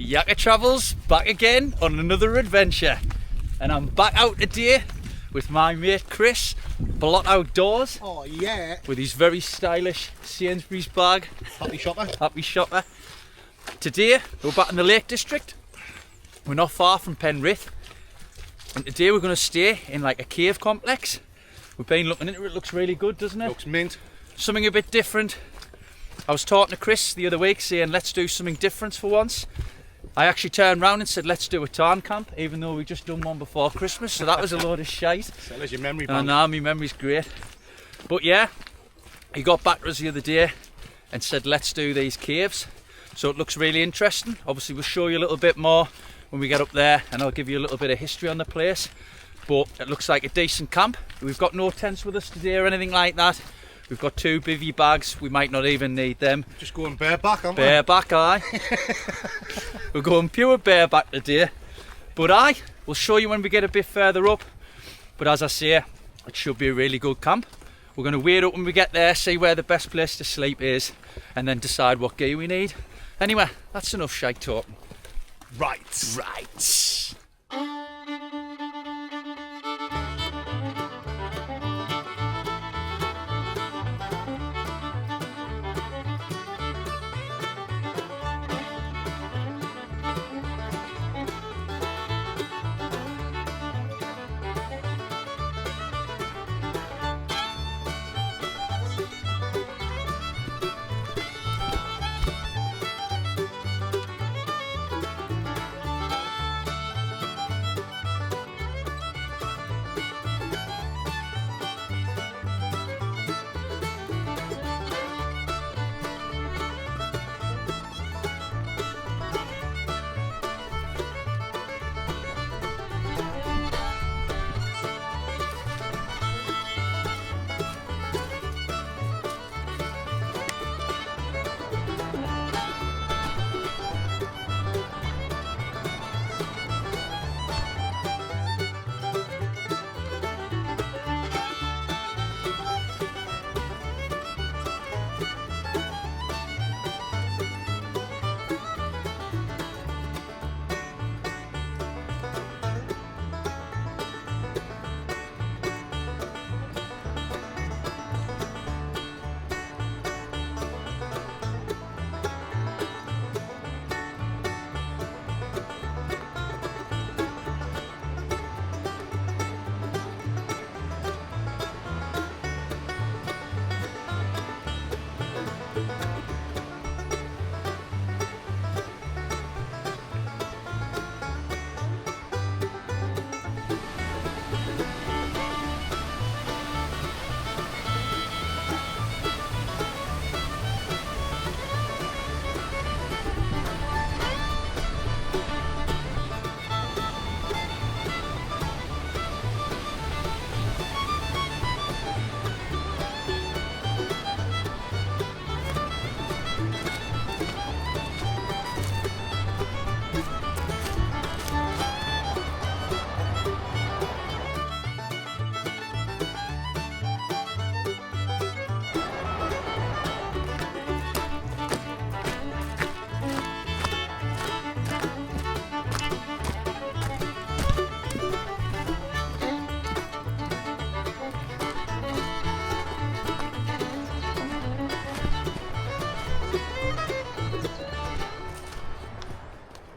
Yaka Travels back again on another adventure, and I'm back out today with my mate Chris, Blot Outdoors. Oh yeah. With his very stylish Sainsbury's bag. Happy shopper. Happy shopper. Today we're back in the Lake District. We're not far from Penrith, and today we're going to stay in like a cave complex. We've been looking into it. It looks really good, doesn't it? Looks mint. Something a bit different. I was talking to Chris the other week saying let's do something different for once. I actually turned round and said let's do a tarn camp, even though we just done one before Christmas, so that was a load of shite. So there's your memory And bank. now my memory's great. But yeah, he got back to us the other day and said let's do these caves. So it looks really interesting. Obviously we'll show you a little bit more when we get up there, and I'll give you a little bit of history on the place. But it looks like a decent camp. We've got no tents with us today or anything like that. We've got 2 bivvy bags. We might not even need them. Just going bareback, aren't we? Bareback, aye. We're going pure bareback today. But aye, we'll show you when we get a bit further up. But as I say, it should be a really good camp. We're going to wait up when we get there, see where the best place to sleep is, and then decide what gear we need. Anyway, that's enough shite talking. Right. Right.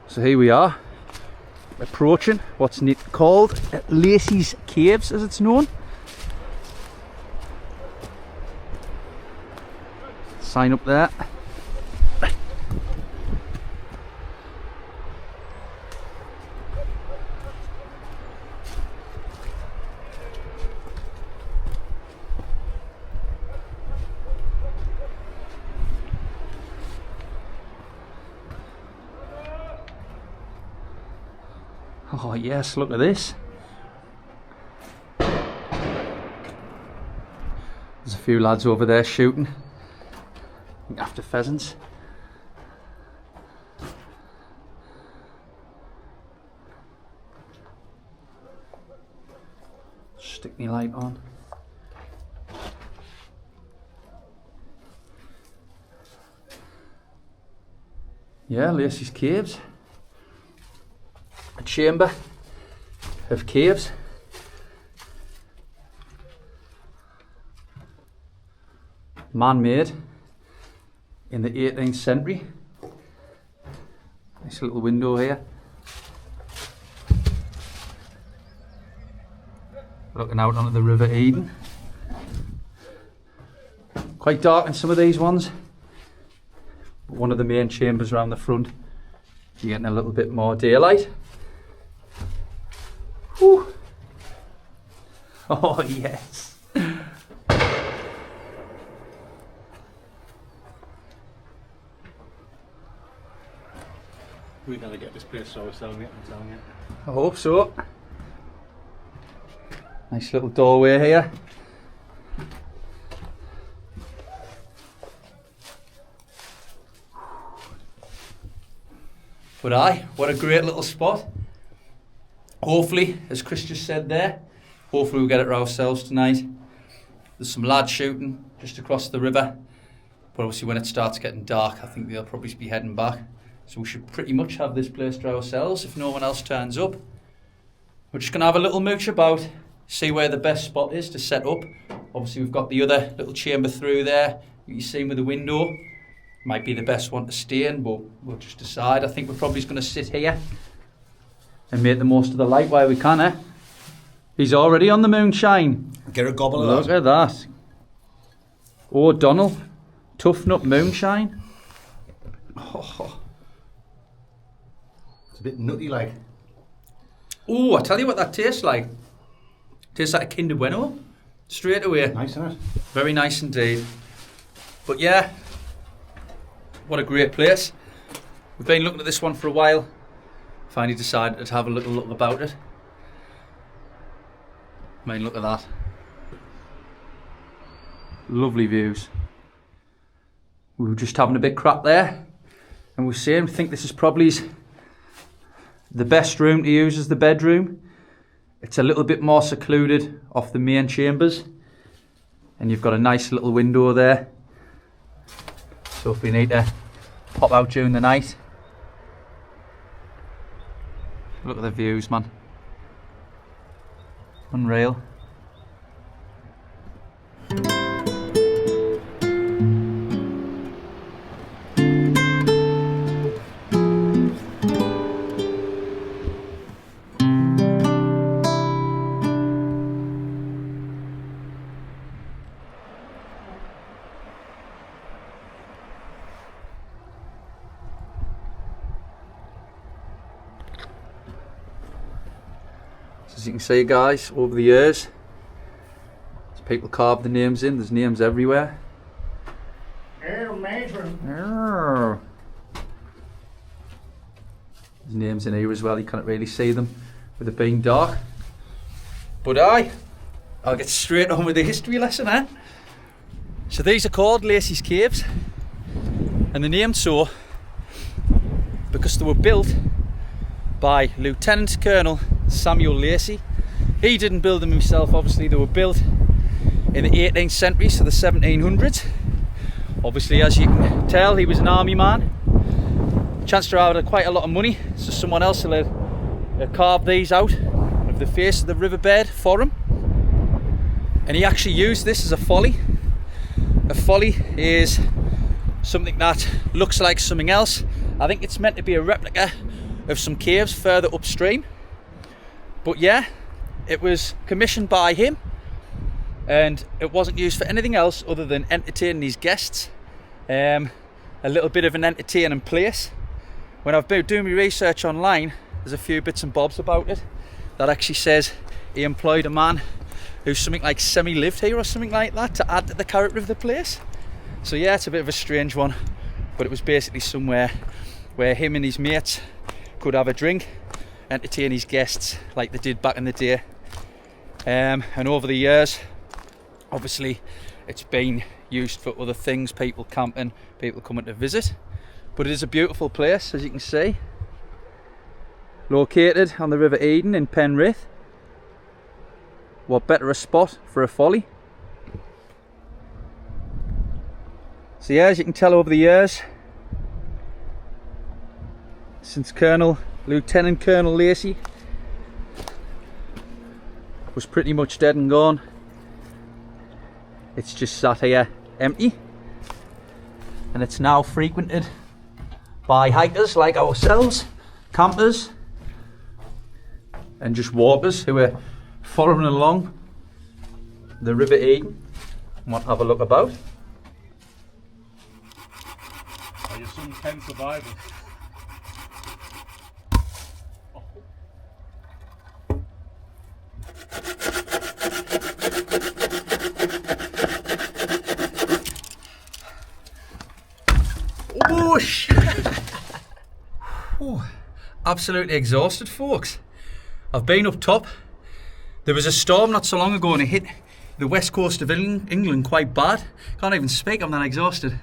So here we are, approaching what's called Lacy's Caves, as it's known. Sign up there. Oh yes, look at this. There's a few lads over there shooting after pheasants. Stick my light on. Yeah, Lacy's Caves. chamber of caves. Man-made in the 18th century. Nice little window here. Looking out onto the River Eden. Quite dark in some of these ones. But one of the main chambers around the front, you're getting a little bit more daylight. Whew. Oh yes. We're going to get this place so selling it, I'm telling you. I hope so. Nice little doorway here. But aye, what a great little spot. Hopefully, as Chris just said there, hopefully we'll get it ourselves tonight. There's some lads shooting just across the river. But obviously when it starts getting dark, I think they'll probably be heading back. So we should pretty much have this place to ourselves if no one else turns up. We're just going to have a little mooch about, see where the best spot is to set up. Obviously we've got the other little chamber through there, you see with the window. Might be the best one to stay in, but we'll just decide. I think we're probably just going to sit here and make the most of the light while we can, eh? He's already on the moonshine. Get a gobble of Look that. at that. Oh, Donald, toughen up moonshine. Oh. It's a bit nutty like. Oh, I tell you what that tastes like. Tastes like a Kinder Bueno. Straight away. Nice, isn't it? Very nice indeed. But yeah, what a great place. We've been looking at this one for a while. Finally decided to have a little look about it. I mean, look at that. Lovely views. We were just having a bit crap there, and we think this is probably the best room to use as the bedroom. It's a little bit more secluded off the main chambers, and you've got a nice little window there. So if we need to pop out during the night, look at the views, man. Unreal. As you can see, guys, over the years, as people carve the names in, there's names everywhere. Oh. There's names in here as well, you can't really see them with it being dark. But I'll get straight on with the history lesson, eh? So these are called Lacy's Caves, and they're named so because they were built by Lieutenant Colonel Samuel Lacy. He didn't build them himself, obviously. They were built in the 18th century, so the 1700s. Obviously, as you can tell, he was an army man. Chancellor had quite a lot of money, so someone else will carve these out of the face of the riverbed for him. And he actually used this as a folly. A folly is something that looks like something else. I think it's meant to be a replica of some caves further upstream. But yeah, it was commissioned by him, and it wasn't used for anything else other than entertaining his guests. A little bit of an entertaining place. When I've been doing my research online, there's a few bits and bobs about it that actually says he employed a man who's something like semi-lived here or something like that to add to the character of the place. So yeah, it's a bit of a strange one, but it was basically somewhere where him and his mates could have a drink, entertain his guests like they did back in the day. And over the years, obviously, it's been used for other things, people camping, people coming to visit. But it is a beautiful place, as you can see. Located on the River Eden in Penrith. What better a spot for a folly? So yeah, as you can tell over the years, since Lieutenant Colonel Lacy was pretty much dead and gone. It's just sat here empty, and it's now frequented by hikers like ourselves, campers, and just walkers who are following along the River Eden and want to have a look about. Are you some 10 survivors? Oh shit! Oh, absolutely exhausted, folks. I've been up top. There was a storm not so long ago and it hit the west coast of England quite bad. Can't even speak, I'm that exhausted.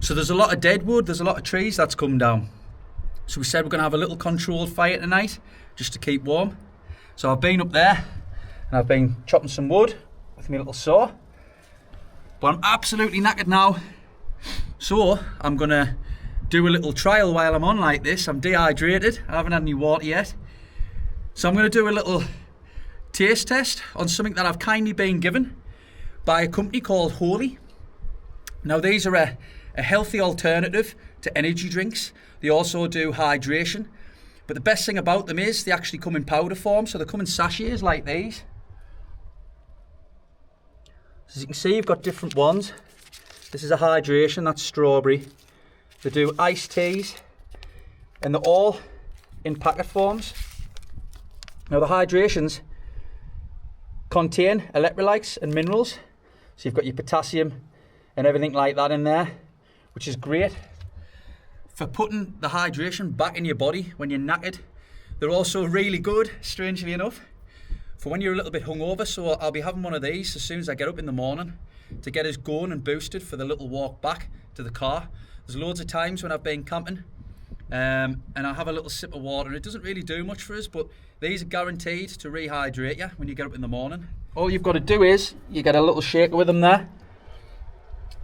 So there's a lot of dead wood, there's a lot of trees that's come down. So we said we're going to have a little controlled fire tonight, just to keep warm. So I've been up there and I've been chopping some wood with my little saw. But I'm absolutely knackered now. So I'm going to do a little trial while I'm on like this. I'm dehydrated, I haven't had any water yet. So I'm going to do a little taste test on something that I've kindly been given by a company called Holy. Now these are a healthy alternative to energy drinks. They also do hydration. But the best thing about them is they actually come in powder form. So they come in sachets like these. As you can see, you've got different ones. This is a hydration, that's strawberry. They do iced teas, and they're all in packet forms. Now the hydrations contain electrolytes and minerals. So you've got your potassium and everything like that in there, which is great for putting the hydration back in your body when you're knackered. They're also really good, strangely enough, for when you're a little bit hungover. So I'll be having one of these as soon as I get up in the morning to get us going and boosted for the little walk back to the car. There's loads of times when I've been camping and I have a little sip of water and it doesn't really do much for us, but these are guaranteed to rehydrate you when you get up in the morning. All you've got to do is you get a little shaker with them there.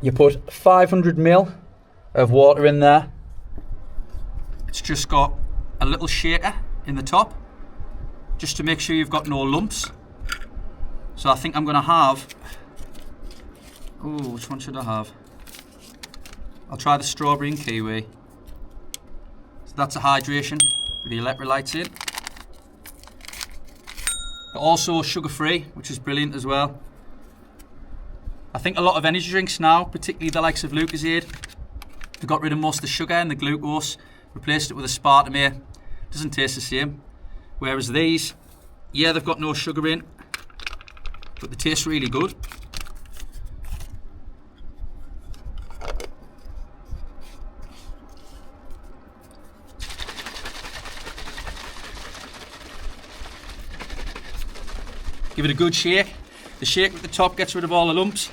You put 500 ml of water in there. It's just got a little shaker in the top just to make sure you've got no lumps. So I think I'm going to have, which one should I have? I'll try the strawberry and kiwi. So that's a hydration with the electrolytes in. They're also sugar free, which is brilliant as well. I think a lot of energy drinks now, particularly the likes of Lucozade, they got rid of most of the sugar and the glucose, replaced it with aspartame. Doesn't taste the same. Whereas these, yeah, they've got no sugar in, but they taste really good. Give it a good shake. The shake at the top gets rid of all the lumps.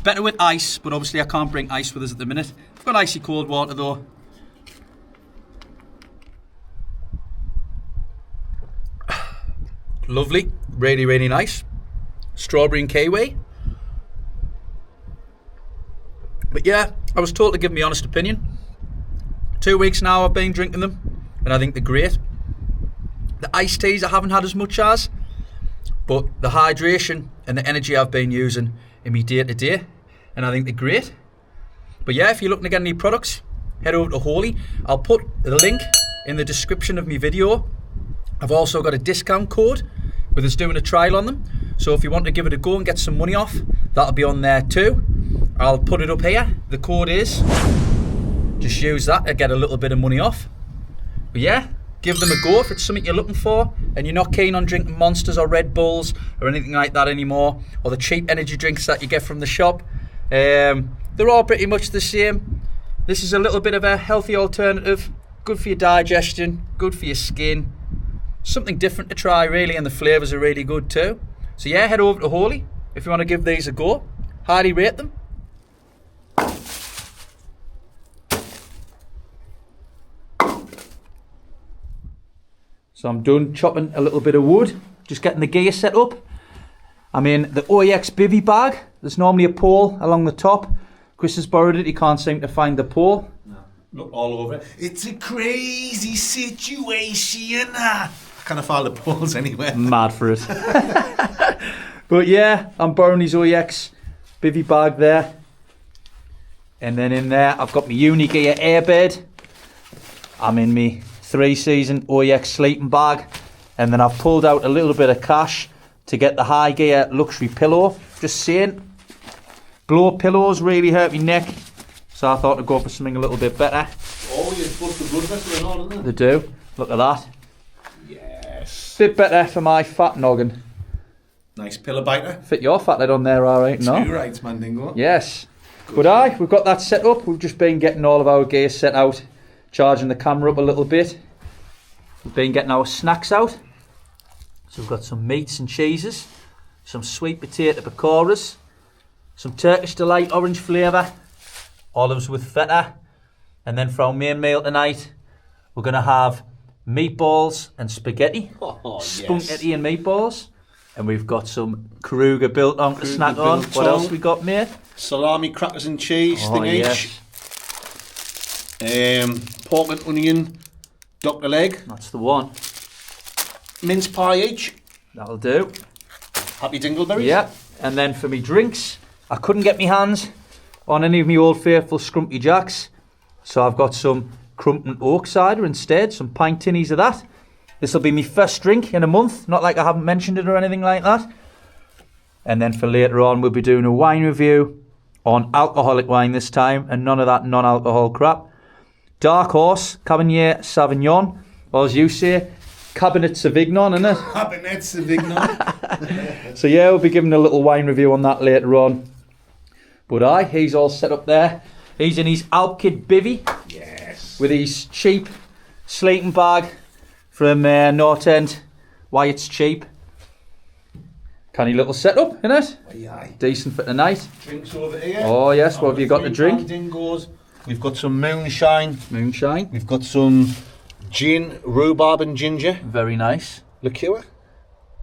Better with ice, but obviously I can't bring ice with us at the minute. I've got icy cold water though. Lovely, really, really nice. Strawberry and kiwi. But yeah, I was told to give me honest opinion. 2 weeks now I've been drinking them, and I think they're great. The iced teas I haven't had as much as, but the hydration and the energy I've been using in my day to day, and I think they're great. But yeah, if you're looking to get any products, head over to Holy. I'll put the link in the description of my video. I've also got a discount code with us doing a trial on them. So if you want to give it a go and get some money off, that'll be on there too. I'll put it up here. The code is, just use that to get a little bit of money off. But yeah, give them a go if it's something you're looking for and you're not keen on drinking Monsters or Red Bulls or anything like that anymore, or the cheap energy drinks that you get from the shop. They're all pretty much the same. This is a little bit of a healthy alternative, good for your digestion, good for your skin. Something different to try really, and the flavours are really good too. So yeah, head over to Holy if you want to give these a go. Highly rate them. So I'm done chopping a little bit of wood, just getting the gear set up. I'm in the OEX bivvy bag. There's normally a pole along the top. Chris has borrowed it, he can't seem to find the pole. No. Look all over it. It's a crazy situation. Can't find the balls anywhere. Mad for it. But yeah, I'm borrowing his OEX bivvy bag there. And then in there, I've got my Unigear airbed. I'm in my 3-season OEX sleeping bag. And then I've pulled out a little bit of cash to get the high gear luxury pillow. Just saying, blow pillows really hurt my neck. So I thought I'd go for something a little bit better. Oh, you put the blood vessel in all, isn't They it? do. Look at that. Yes. Bit better for my fat noggin. Nice pillow biter. Fit your fat lid on there, alright, no? Two rights, man, dingo. Yes. But we've got that set up. We've just been getting all of our gear set out, charging the camera up a little bit. We've been getting our snacks out. So we've got some meats and cheeses, some sweet potato pakoras, some Turkish Delight orange flavour, olives with feta, and then for our main meal tonight, we're going to have meatballs and spaghetti. Oh, Spaghetti and meatballs. And we've got some Kruger built on to snack on. built What on. else we got, mate? Salami, crackers and cheese, Oh, thing yes. each. Pork and onion, Dr. leg. That's the one. Mince pie each. That'll do. Happy dingleberries. Yeah. And then for me drinks, I couldn't get my hands on any of my old faithful Scrumpy Jacks. So I've got some Crumpton Oak cider instead, some pint tinnies of that. This will be my first drink in a month, not like I haven't mentioned it or anything like that. And then for later on, we'll be doing a wine review on alcoholic wine this time, and none of that non-alcohol crap. Dark Horse, Cabernet Sauvignon, or as you say, Cabernet Sauvignon, isn't it? Cabernet Sauvignon. So yeah, we'll be giving a little wine review on that later on. But he's all set up there. He's in his Alpkid bivvy. Yes. With his cheap sleeping bag from North End. Why it's cheap. Canny little setup, innit? Aye. Decent for tonight. Drinks over here. Oh yes, what have you got to drink? Dingos. We've got some moonshine. Moonshine. We've got some gin, rhubarb and ginger. Very nice. Liqueur.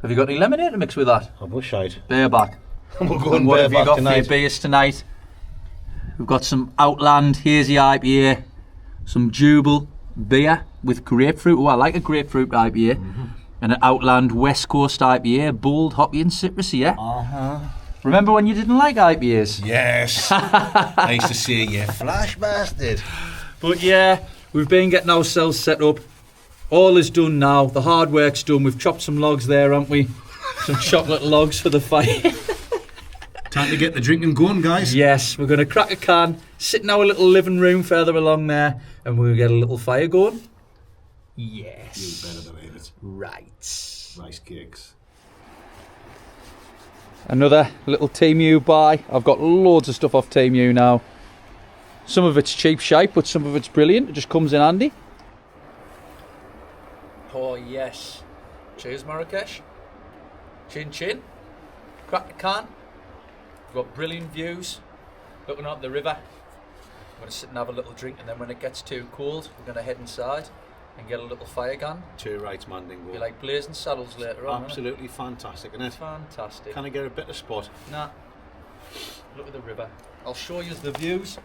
Have you got any lemonade to mix with that? I wish I'd. Bareback. We're going And what have you bareback got tonight. for your beers tonight? We've got some Outland Hazy IPA, some Jubal beer with grapefruit. Oh, I like a grapefruit IPA. And an Outland West Coast IPA, bold, hoppy and citrusy, yeah? Uh-huh. Remember when you didn't like IPAs? Yes. I used to say, you flash bastard. But yeah, we've been getting ourselves set up. All is done now. The hard work's done. We've chopped some logs there, haven't we? Some chocolate logs for the fire. Time to get the drinking going, guys. Yes, we're going to crack a can, sit in our little living room further along there, and we'll get a little fire going. Yes. You better believe it. Right. Rice cakes. Another little Temu buy. I've got loads of stuff off Temu now. Some of it's cheap shite, but some of it's brilliant. It just comes in handy. Oh yes. Cheers, Marrakesh. Chin chin. Crack the can. We've got brilliant views. Looking up the river. I'm going to sit and have a little drink, and then when it gets too cold, we're going to head inside and get a little fire gun. Two rights, man, dingo. Be like blazing saddles later on. Absolutely fantastic, isn't it? Fantastic. Can I get a bit of spot? Nah. Look at the river. I'll show you the views.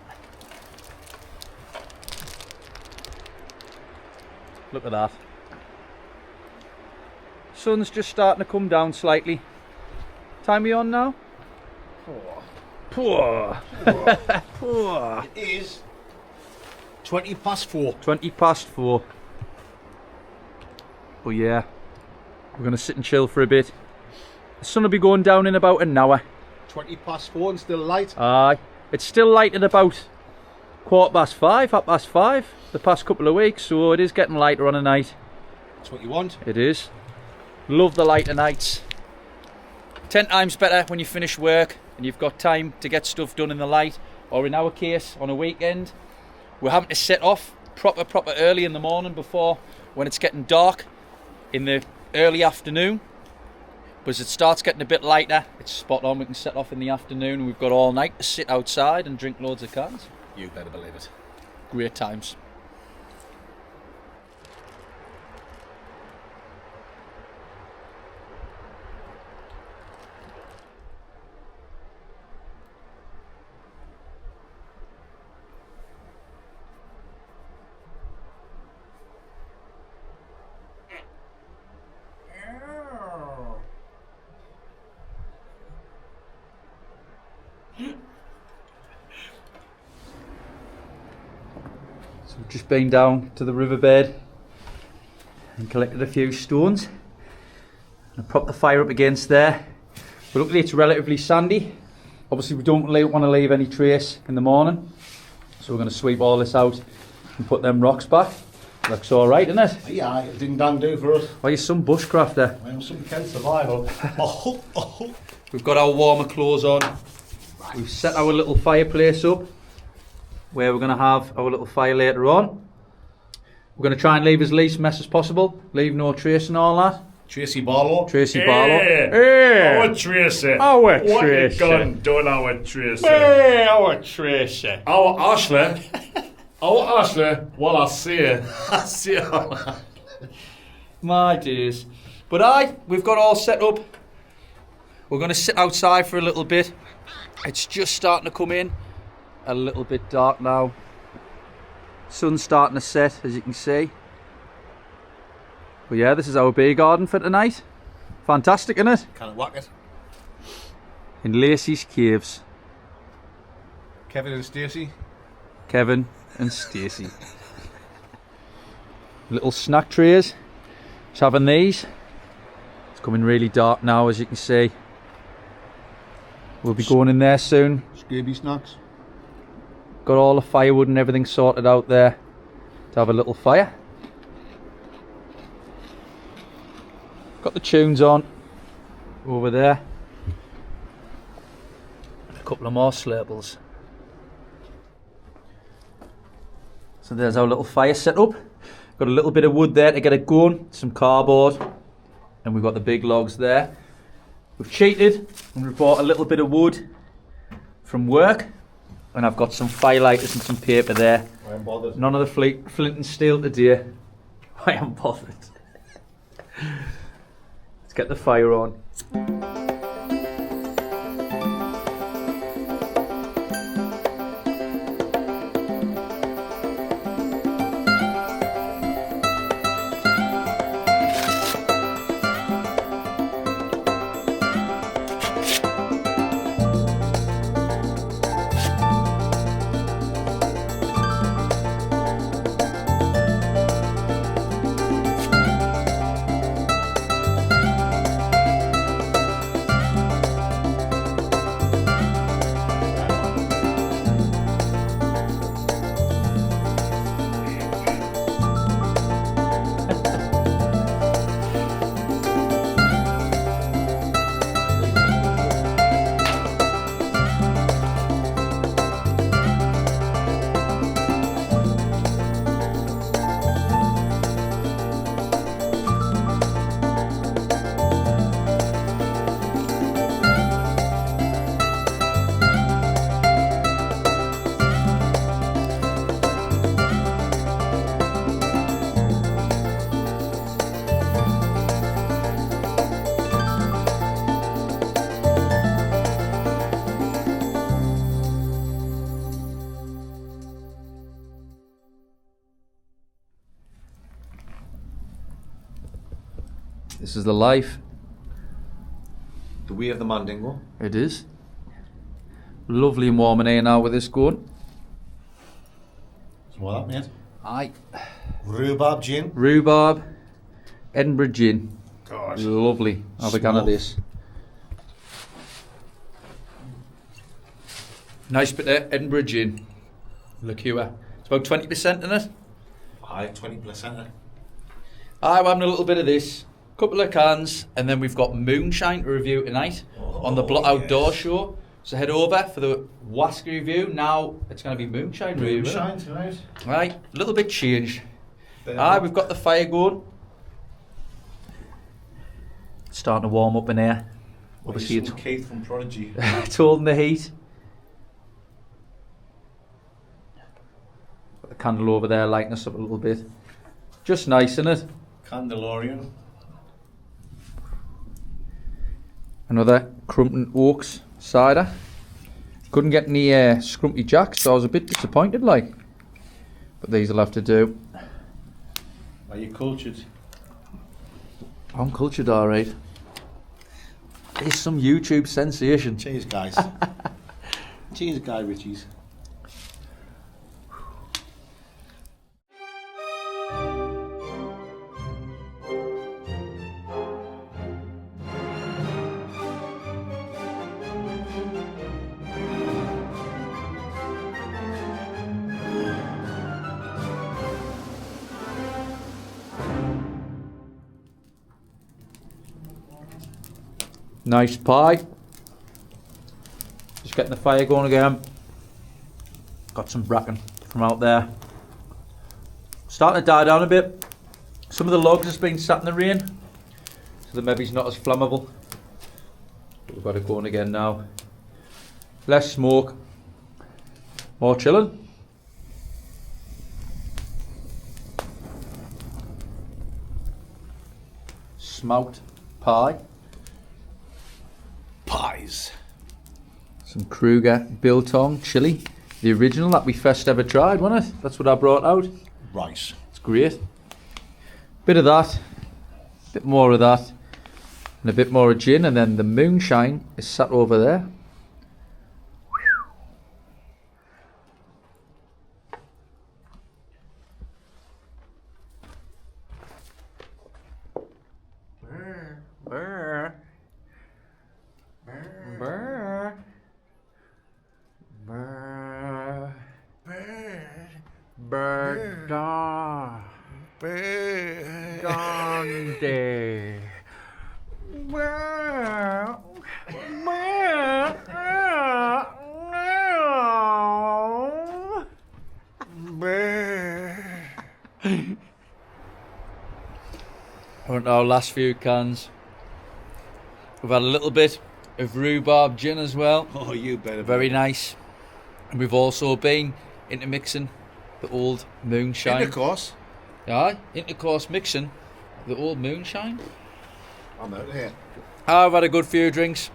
Look at that. Sun's just starting to come down slightly. Time we on now? Poor. Poor. It is 20 past 4. 20 past 4. But yeah, we're going to sit and chill for a bit. The sun will be going down in about an hour. 20 past 4 and still light. Aye. It's still light at about 5:15, 5:30 the past couple of weeks, so it is getting lighter on a night. That's what you want. It is. Love the lighter nights. 10 times better when you finish work and you've got time to get stuff done in the light, or in our case, on a weekend. We're having to set off proper early in the morning before when it's getting dark in the early afternoon. But as it starts getting a bit lighter, it's spot on. We can set off in the afternoon and we've got all night to sit outside and drink loads of cans. You better believe it. Great times. So we've just been down to the riverbed and collected a few stones. And prop the fire up against there. But luckily it's relatively sandy. Obviously we don't want to leave any trace in the morning. So we're going to sweep all this out and put them rocks back. Looks alright, isn't it? Yeah, it didn't dang do for us. Why, you're some bushcrafter. Well, some Kent survival. We've got our warmer clothes on. We've set our little fireplace up where we're going to have our little fire later on. We're going to try and leave as least mess as possible. Leave no trace and all that. Tracy Barlow. Tracy Barlow. Hey, our Tracy. Our What Tracy. you gone done, our Tracy? Hey, our Tracy. Our Ashley. Our Ashley. Well, I see her. I see her. My dears. But we've got all set up. We're going to sit outside for a little bit. It's just starting to come in. A little bit dark now. Sun's starting to set, as you can see. But yeah, this is our beer garden for tonight. Fantastic, isn't it? Can't whack it. In Lacy's Caves. Kevin and Stacey. Kevin and Stacey. Little snack trays. Just having these. It's coming really dark now, as you can see. We'll be going in there soon. Scooby snacks. Got all the firewood and everything sorted out there to have a little fire. Got the tunes on over there. A couple of more slurples. So there's our little fire set up. Got a little bit of wood there to get it going, some cardboard, and we've got the big logs there. We've cheated and we've bought a little bit of wood from work, and I've got some firelighters and some paper there. I am bothered. None of the flint and steel today. I am bothered. Let's get the fire on. This is the life. The way of the Mandingo. It is. Lovely and warm in here now with this going. Smell that, mate. Aye. Rhubarb gin. Rhubarb, Edinburgh gin. God. Lovely. Have a can of this. Nice bit of Edinburgh gin. Liqueur. It's about 20% in it. Aye, 20%. I'm having a little bit of this. Couple of cans, and then we've got moonshine to review tonight on the Blot Outdoor Show. So head over for the Wask review. Now it's going to be moonshine review. Moonshine tonight. Right, a little bit change. We've got the fire going. It's starting to warm up in here. Obviously, it's Keith from Prodigy. it's holding the heat. Got the candle over there, lighting us up a little bit. Just nice, isn't it? Candelorian. Another Crumpton Oaks cider. Couldn't get any Scrumpy Jacks, so I was a bit disappointed, like. But these will have to do. Are you cultured? I'm cultured, alright. It's some YouTube sensation. Cheers, guys. Cheese Guy Ritchie's. Nice pie. Just getting the fire going again. Got some bracken from out there. Starting to die down a bit. Some of the logs has been sat in the rain, so the maybe it's not as flammable. But we've got it going again now. Less smoke, more chilling. Smoked pie. Pies. Some Kruger biltong chili, the original that we first ever tried, wasn't it? That's what I brought out. Rice. It's great. Bit of that, bit more of that, and a bit more of gin, and then the moonshine is sat over there. Brr. Brr. Brr. Bird dog. Gandhi. On our last few cans, we've had a little bit of rhubarb gin as well. Oh, you better. Very nice. And we've also been into mixing the old moonshine. Intercourse. Aye, intercourse mixing the old moonshine. I'm out here. I've had a good few drinks.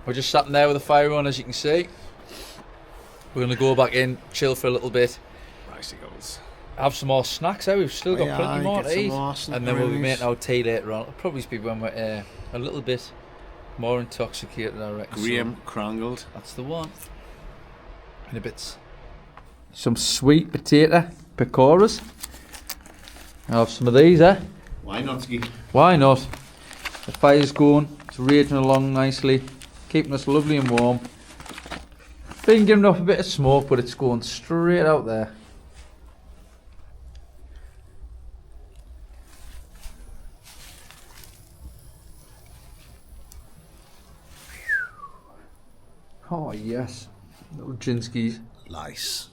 We're just sat in there with the fire on, as you can see. We're going to go back in, chill for a little bit, Rice goes. have some more snacks. We've still got plenty more to eat. And then we'll be making our tea later on. It'll probably be when we're a little bit more intoxicated, I reckon. Graham Crangled. That's the one. And a bit. Some sweet potato pakoras. I'll have some of these, Why not, Ski? Why not? The fire's going, it's raging along nicely, keeping us lovely and warm. Been giving off a bit of smoke, but it's going straight out there. Oh yes, little ginskies. Lice.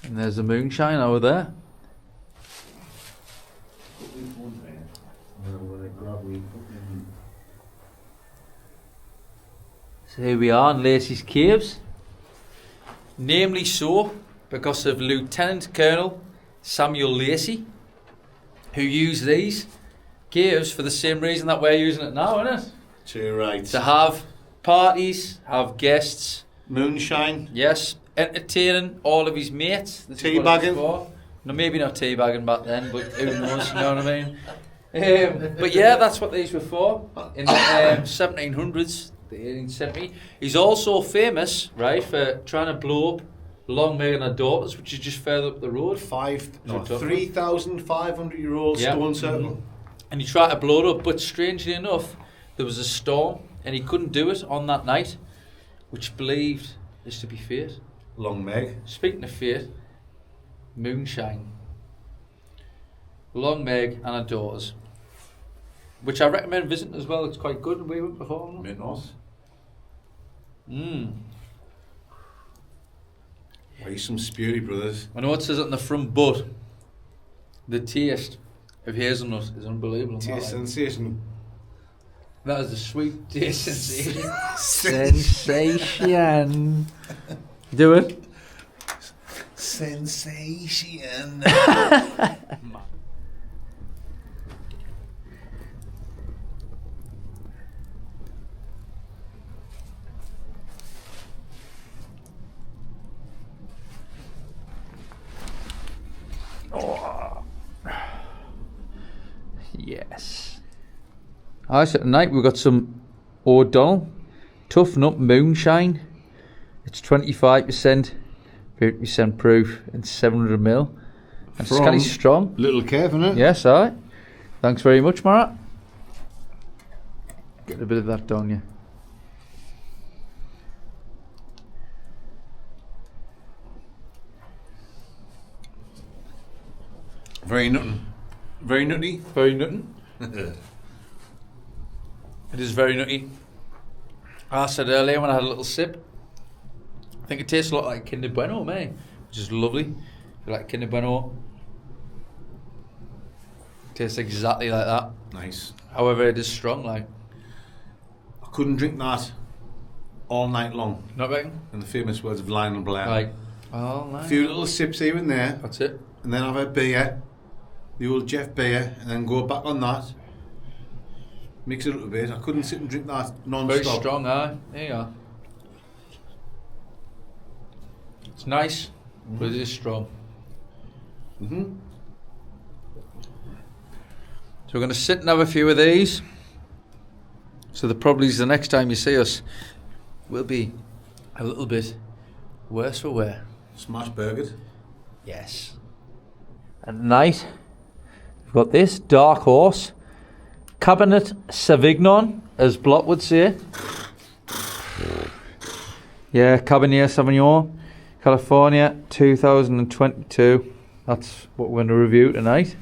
And there's the moonshine over there. So here we are in Lacy's Caves. Namely so because of Lieutenant Colonel Samuel Lacy, who used these caves for the same reason that we're using it now, isn't it? Too right. To have parties, have guests. Moonshine. Yes, entertaining all of his mates. Teabagging. No, maybe not teabagging back then, but who knows, you know what I mean? But yeah, that's what these were for in the 1700s, the 1870s. He's also famous, right, for trying to blow up Longmere and her daughters, which is just further up the road. 3,500-year-old stone circle. And he tried to blow it up, but strangely enough, there was a storm, and he couldn't do it on that night, which believed is to be fate. Long Meg. Speaking of fate, moonshine. Long Meg and her daughters, which I recommend visiting as well. It's quite good. We went before. Minnows. Why some Spury Brothers? I know it says it on the front, but the taste of hazelnut is unbelievable. Taste sensation. That is the sweet taste sensation. Sensation. Do it. Sensation. Oh. Yes. Alright, so tonight we've got some O'Donnell Tough Nut Moonshine. It's 25%, 50% proof, and 700ml. And it's kind of strong. Little cave, isn't it? Yes, alright. Thanks very much, Marat. Get a bit of that down you. Very nutty. Very nutty. Very nutty. It is very nutty. I said earlier when I had a little sip, I think it tastes a lot like Kinder Bueno, mate, which is lovely. If you like Kinder Bueno, it tastes exactly like that. Nice. However, it is strong, like. I couldn't drink that all night long. Not right? In the famous words of Lionel Blair. Like, oh, nice. A few little sips here and there. That's it. And then have a beer. The old Jeff beer. And then go back on that. Mix it up a bit. I couldn't sit and drink that non-stop. Very strong, aye. There you are. It's nice, but it is strong. Mm-hmm. So we're going to sit and have a few of these. So the probably the next time you see us will be a little bit worse for wear. Smash burgered. Yes. At night, we've got this Dark Horse Cabernet Sauvignon, as Blot would say. Yeah, Cabernet Sauvignon, California, 2022. That's what we're going to review tonight.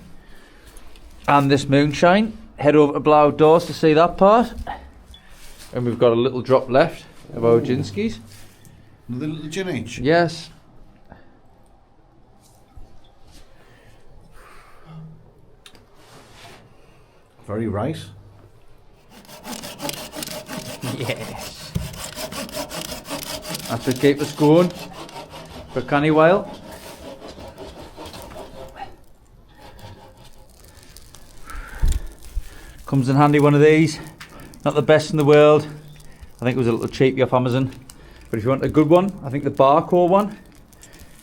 And this moonshine. Head over to Blau Doors to see that part. And we've got a little drop left of our Ginskis. Another little gin each. Yes. Very right. Yes. That's what keep us going for a canny while. Comes in handy, one of these. Not the best in the world. I think it was a little cheapy off Amazon. But if you want a good one, I think the Barco one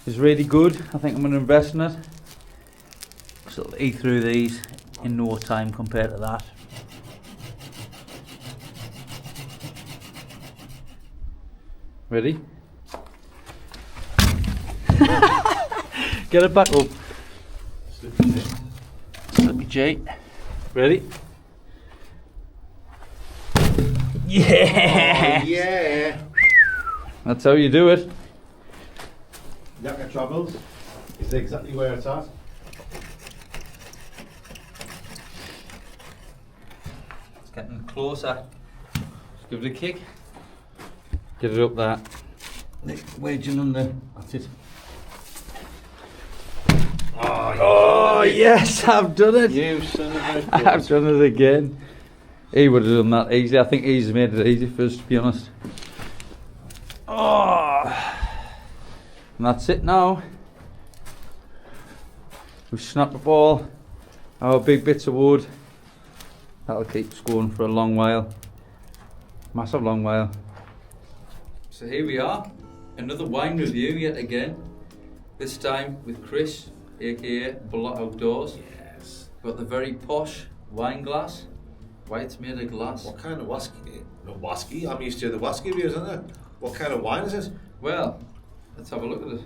is really good. I think I'm going to invest in it. So it'll eat through these in no time compared to that. Ready? Get it back up. Slippy J. Ready? Yeah! Oh, yeah! That's how you do it. Yakka Travels is exactly where it's at. It's getting closer. Just give it a kick. Get it up there. Wedging under. That's it. Oh yes, I've done it. You son of a I've done it again. He would have done that easily. I think he's made it easy for us, to be honest. Oh, and that's it now. We've snapped up all our big bits of wood. That'll keep us going for a long while. Massive long while. So here we are, another wine review yet again. This time with Chris, aka Blot Outdoors. Yes. Got the very posh wine glass. White's made of glass. What kind of whiskey? No, whiskey? I'm used to the whiskey beers, isn't it? What kind of wine is it? Well, let's have a look at it.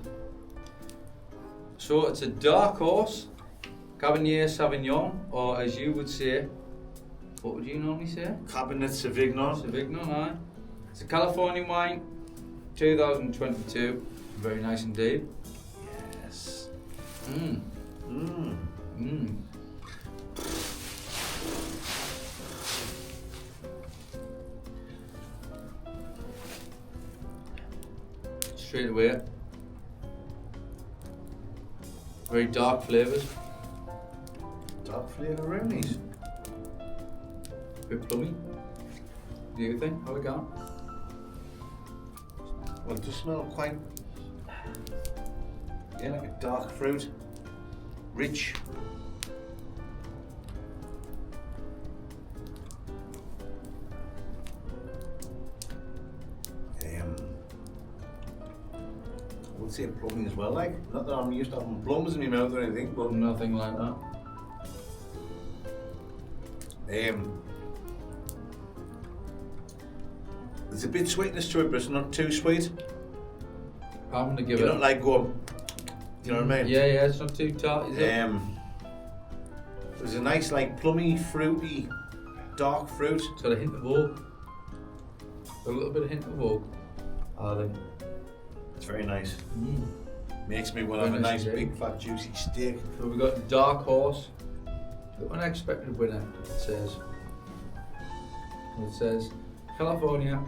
So it's a Dark Horse Cabernet Sauvignon, or as you would say, what would you normally say? Cabernet Sauvignon. Sauvignon, aye. It's a Californian wine, 2022. Very nice indeed. Yes. Mmm. Mmm. Mmm. Straight away. Very dark flavours. Dark flavour brownies. Bit plummy. Do you think? How we going? Well, it does smell quite, yeah, like a dark fruit. Rich. I would say plummy as well, like. Not that I'm used to having plums in my mouth or anything, but Nothing like that. There's a bit sweetness to it, but it's not too sweet. I'm gonna give You're it. not like going. You know what I mean? Yeah, it's not too tart, is it? There's a nice, like, plummy, fruity, dark fruit. It's got a hint of oak. A little bit of hint of oak. I think. It's very nice. Makes me want to Very have a nice nice, indeed. big, fat, juicy steak. So we've got Dark Horse. The unexpected winner, it says. It says California.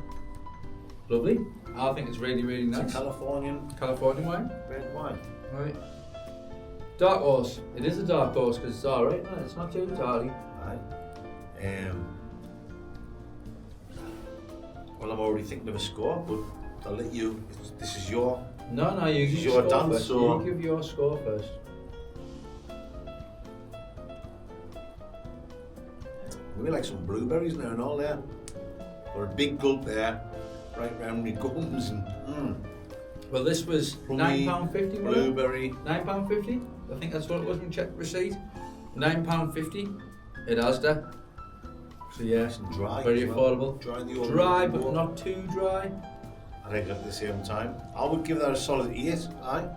Lovely. I think it's really, really nice. It's a Californian California wine. red wine. Right. Dark Horse. It is a Dark Horse because it's alright. It's not too tardy. Aye. Well, I'm already thinking of a score, but I'll let you. This is your. No, you This give is your your score dance, first. so- You give your score first. Maybe like some blueberries now and all there. Or a big gulp there, right round my gums and. Well, this was Plummy, £9.50. Blueberry. £9.50. I think that's what it was when we checked the receipt. £9.50 at Asda. So yeah, Nice and dry. very as well. affordable. Dry, the old Dry, milk but and not too dry. I think at the same time, I would give that a solid 8. Aye.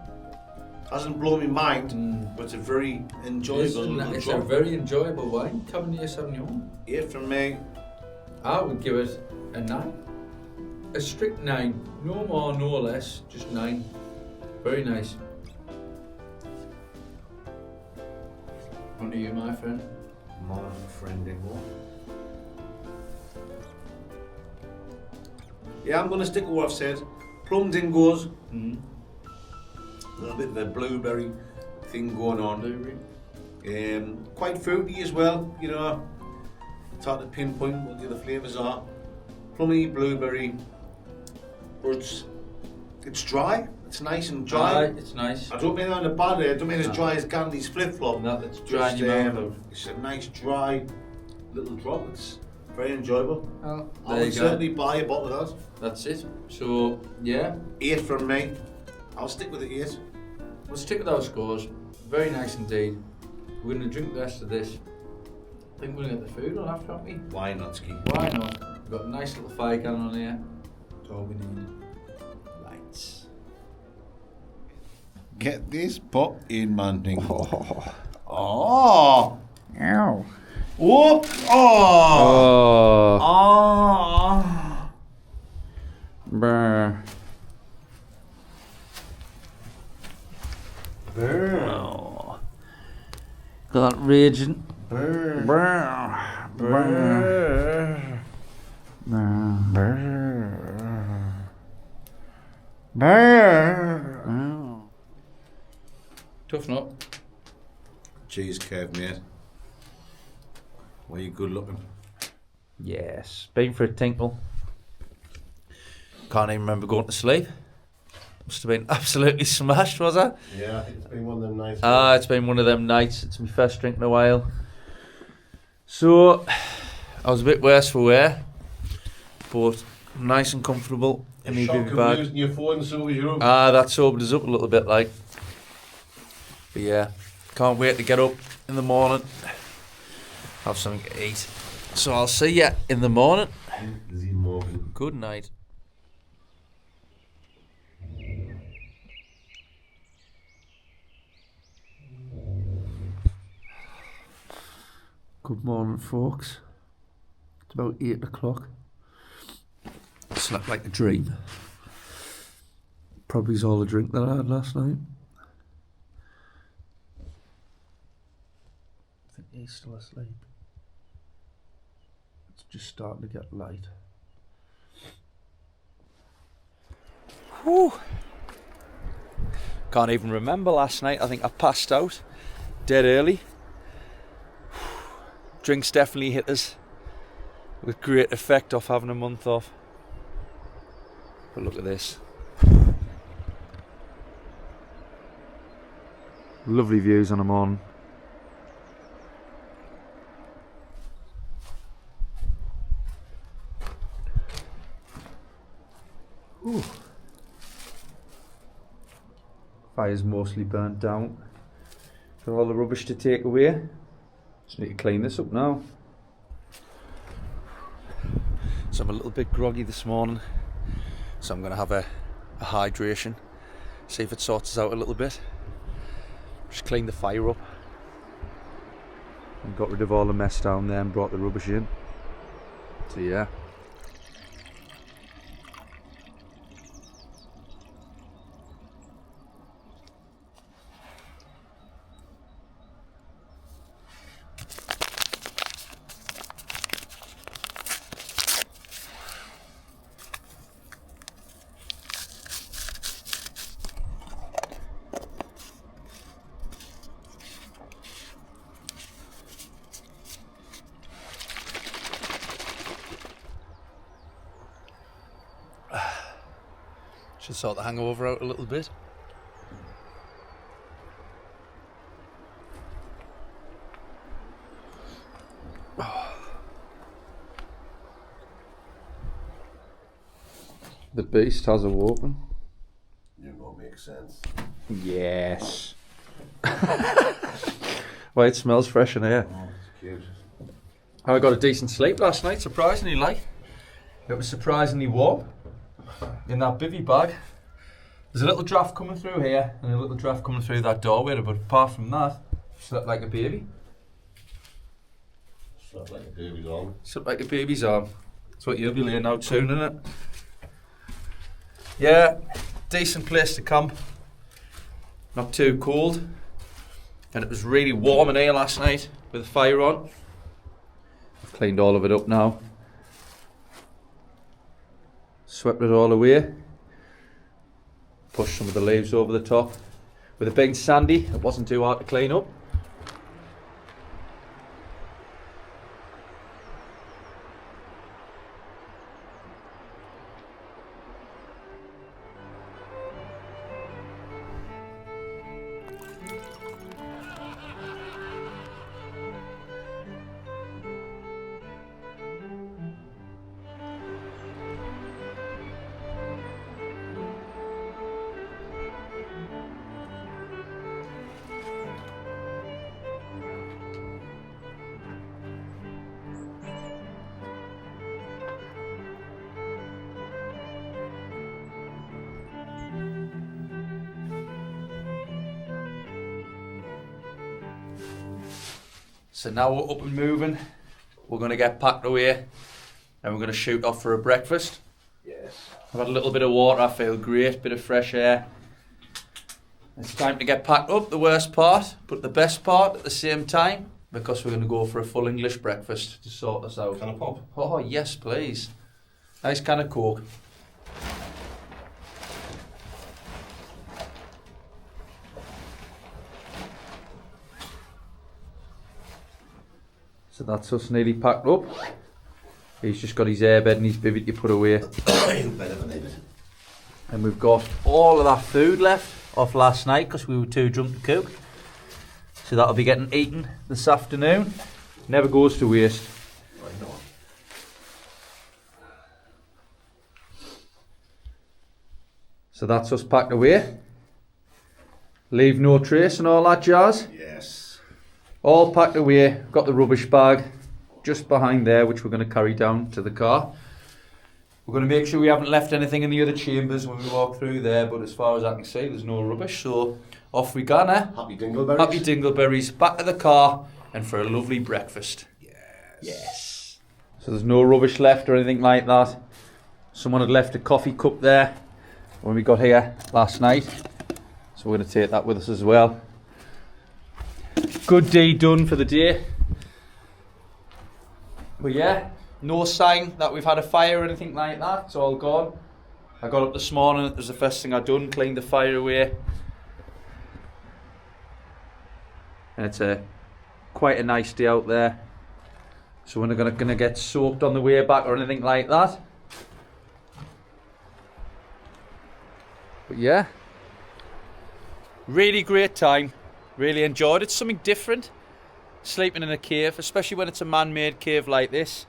Hasn't blown my mind, but it's a very enjoyable little It's a drop. very enjoyable wine. Cabernet Sauvignon. 8 from me. I would give it a 9. A strict 9. No more, no less. Just 9. Very nice. On to you, my friend. My friend anymore. Yeah, I'm going to stick with what I've said. Plum dingoes. A little bit of a blueberry thing going on. Blueberry. Quite fruity as well, you know. It's hard to pinpoint what the other flavours are. Plummy, blueberry, but it's dry. It's nice and dry. It's nice. I don't mean that in a bad way. I don't mean as dry as Gandhi's flip flop. No, it's dry in your mouth. It's a nice dry little drop. It's very enjoyable. Well, I there would you go. certainly buy a bottle of that. That's it. So, yeah, 8 from me. I'll stick with the 8. we'll stick with our scores. Very nice indeed. We're going to drink the rest of this. I think we're going to get the food on after, aren't we? Why not, Ski? Why not? We've got a nice little fire cannon on here. That's all we need. Lights. Get this pot in, man. Oh. Ow. Whoop. Oh. Oh. Brr. Burr. Got raging. Burr. Brr. Brr. Burr. Burr. Oh. Toughen up. Cheese curve, mate. Were you good looking? Yes. Been for a tinkle. Can't even remember going to sleep. Must have been absolutely smashed, was I? Yeah, I think it's been one of them nights. It's been one of them nights. It's my first drink in a while. So, I was a bit worse for wear, but nice and comfortable in my Shock bivvy of bag. losing your phone, so was your That sobered us up a little bit, like. But yeah, can't wait to get up in the morning, have something to eat. So I'll see ya in the morning. Good night. Good morning, folks. It's about 8 o'clock. Slept like a dream. Probably's all the drink that I had last night. I think he's still asleep. It's just starting to get light. Whew. Can't even remember last night. I think I passed out dead early. Drinks definitely hit us with great effect off having a month off. But look at this. Lovely views on a morning. Ooh. Fire's mostly burnt down. Got all the rubbish to take away. Just need to clean this up now. So I'm a little bit groggy this morning, so I'm going to have a hydration, see if it sorts us out a little bit. Just clean the fire up. And got rid of all the mess down there and brought the rubbish in. So yeah. Should sort the hangover out a little bit. The beast has awoken. You won't make sense. Yes. Well, it smells fresh in here. Oh, it's cute. I got a decent sleep last night, surprisingly like. It was surprisingly warm in that bivvy bag. There's a little draft coming through here and a little draft coming through that doorway, but apart from that, slept like a baby. Slept like a baby's arm. Slept like a baby's arm. That's what you'll be laying out soon, isn't it? Yeah, decent place to camp. Not too cold. And it was really warm in here last night with the fire on. I've cleaned all of it up now. Swept it all away. Pushed some of the leaves over the top. With it being sandy, it wasn't too hard to clean up. So now we're up and moving. We're going to get packed away and we're going to shoot off for a breakfast. Yes. I've had a little bit of water, I feel great, bit of fresh air. It's time to get packed up, the worst part, but the best part at the same time, because we're going to go for a full English breakfast to sort us out. Can I pop? Oh yes, please. Nice can of Coke. So that's us nearly packed up. He's just got his airbed and his bivvy to put away. You better believe it. And we've got all of that food left off last night because we were too drunk to cook. So that'll be getting eaten this afternoon. Never goes to waste. I know. So that's us packed away. Leave no trace and all that jazz. Yes. All packed away. Got the rubbish bag just behind there, which we're going to carry down to the car. We're going to make sure we haven't left anything in the other chambers when we walk through there, but as far as I can see, there's no rubbish. So off we go now. Happy dingleberries. Happy dingleberries. Back to the car and for a lovely breakfast. Yes. So there's no rubbish left or anything like that. Someone had left a coffee cup there when we got here last night. So we're going to take that with us as well. Good deed done for the day. But yeah, no sign that we've had a fire or anything like that. It's all gone. I got up this morning, it was the first thing I done, cleaned the fire away. And it's quite a nice day out there. So we're not going to get soaked on the way back or anything like that. But yeah. Really great time. Really enjoyed it. It's something different. Sleeping in a cave, especially when it's a man-made cave like this.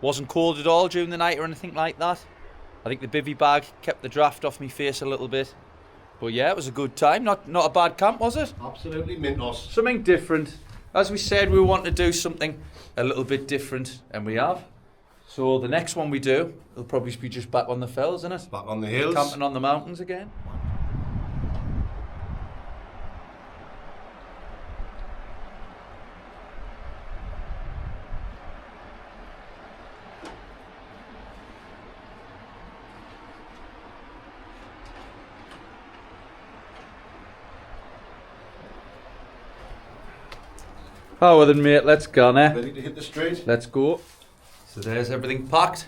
Wasn't cold at all during the night or anything like that. I think the bivvy bag kept the draft off my face a little bit. But yeah, it was a good time. Not a bad camp, was it? Absolutely mintos. Something different. As we said, we want to do something a little bit different, and we have. So the next one we do, it'll probably be just back on the fells, isn't it? Back on the hills. Camping on the mountains again. Oh, well then, mate, let's go now. Ready to hit the straight? Let's go. So there's everything packed.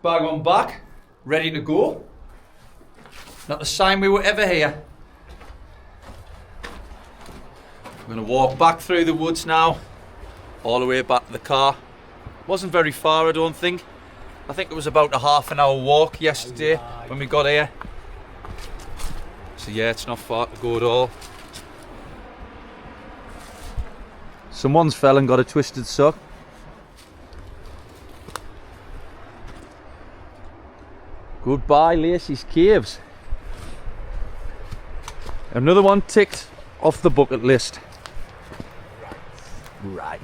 Bag on back, ready to go. Not the sign we were ever here. We're going to walk back through the woods now, all the way back to the car. Wasn't very far, I don't think. I think it was about a half an hour walk yesterday when we got here. So yeah, it's not far to go at all. Someone's fell and got a twisted sock. Goodbye, Lacy's Caves. Another one ticked off the bucket list. Right.